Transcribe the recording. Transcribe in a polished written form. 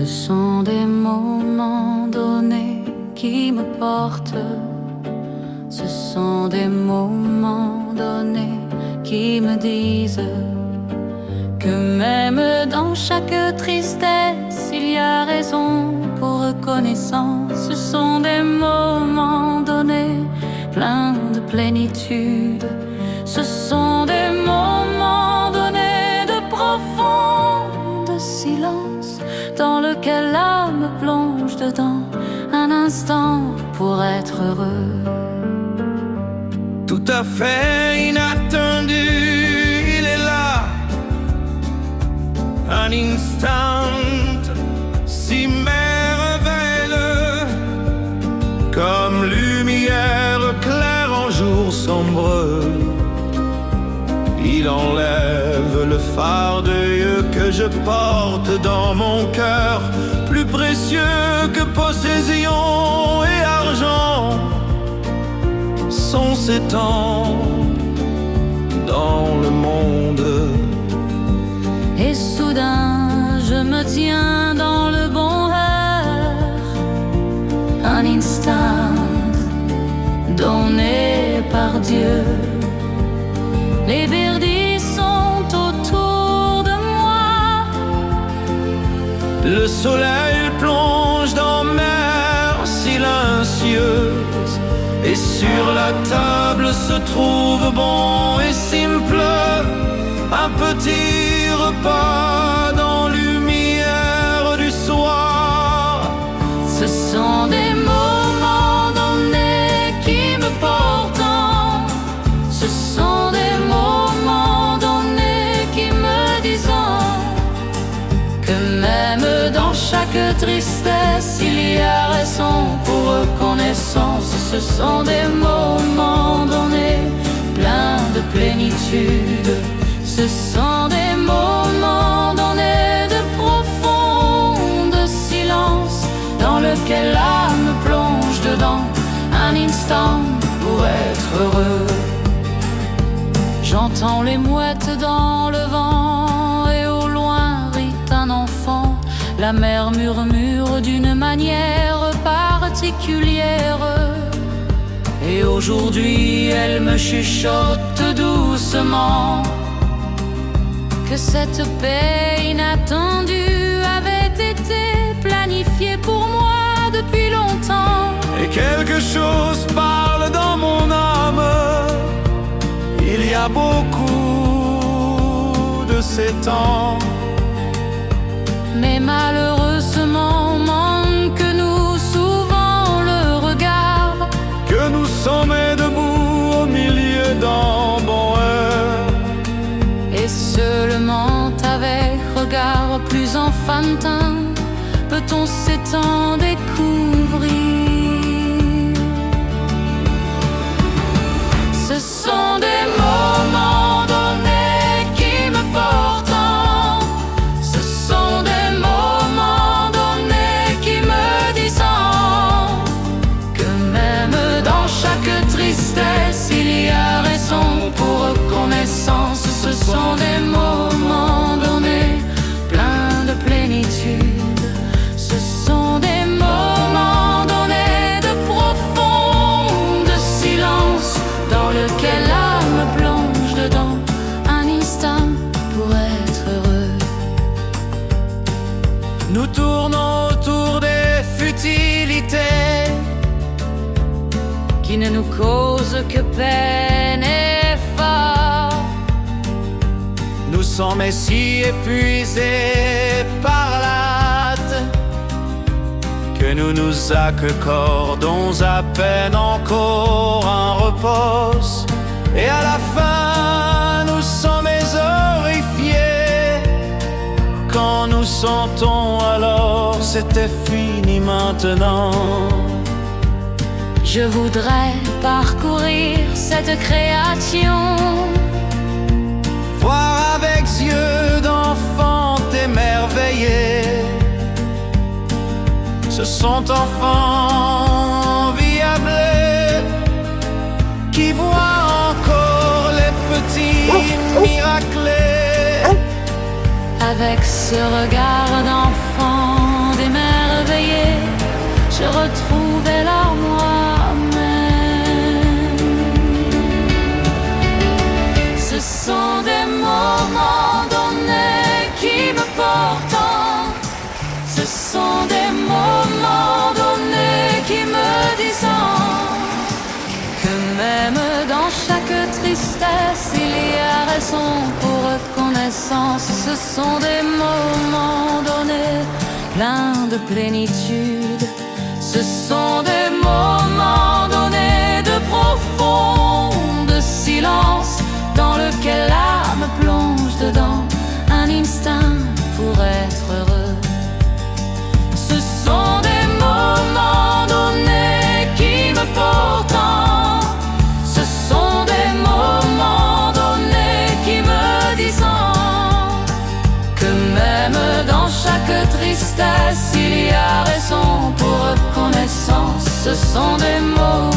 Ce sont des moments donnés qui me portent. Ce sont des moments donnés qui me disent que même dans chaque tristesse, il y a raison pour reconnaissance. Ce sont des moments donnés pleins de plénitude. Ce sont des moments donnés de profond silence dans lequel l'âme plonge dedans un instant pour être heureux. Tout à fait inattendu, il est là, un instant si merveilleux, comme lumière claire en jour sombre. Il enlève le fardeau que je porte dans mon cœur, plus précieux que possession et argent sont ces temps dans le monde. Et soudain je me tiens dans le bon heure, un instant donné par Dieu. Les verdis sont autour de moi. Le soleil plonge dans mer silencieuse, et sur la table se trouve bon et simple un petit repas dans lumière du soir. Ce sont des moments donnés qui me portent. Ce sont des moments donnés qui me disent que même dans chaque tristesse, il y a raison pour reconnaissance. Ce sont des moments donnés pleins de plénitude. Ce sont des moments donnés de profond silence dans lequel l'âme plonge dedans un instant pour être heureux. J'entends les mouettes dans le vent et au loin rit un enfant. La mer murmure d'une manière particulière. Et aujourd'hui elle me chuchote doucement que cette paix inattendue avait été planifiée pour moi depuis longtemps. Et quelque chose parle dans mon âme. Il y a beaucoup de ces temps, mais malheureusement manque-nous souvent le regard. Que nous sommes debout au milieu d'un bon heure, Et seulement avec regard plus enfantin peut-on s'étendre découvrir. Ce sont des moments donnés qui me portent. Ce sont des moments donnés qui me disent que même dans chaque tristesse, il y a raison pour reconnaissance. Ce sont des moments donnés pleins de plénitude. Ce sont des moments donnés de profond silence dans lequel l'âme plonge dedans un instant pour être heureux. nous tournons autour des futilités Qui ne nous causent que peine et effort. Nous sommes si épuisés par l'hâte que nous nous accordons à peine encore un repos. Et à la fin, nous sommes horrifiés quand nous sentons alors c'était fini maintenant. Je voudrais parcourir cette création, voir avec yeux d'enfant émerveillé ce sont enfants enviablés qui voient encore les petits miracles. avec ce regard d'enfant retrouver là moi-même. Ce sont des moments donnés qui me portent. Ce sont des moments donnés qui me disent que même dans chaque tristesse il y a raison pour reconnaissance. Ce sont des moments donnés pleins de plénitude. Ce sont des moments donnés de profond silence dans lequel l'âme plonge dedans un instinct pour être heureux. Ce sont des moments donnés qui me portent. Ce sont des moments donnés qui me disent que même dans chaque tristesse il y a raison pour reconnaissance. Ce sont des mots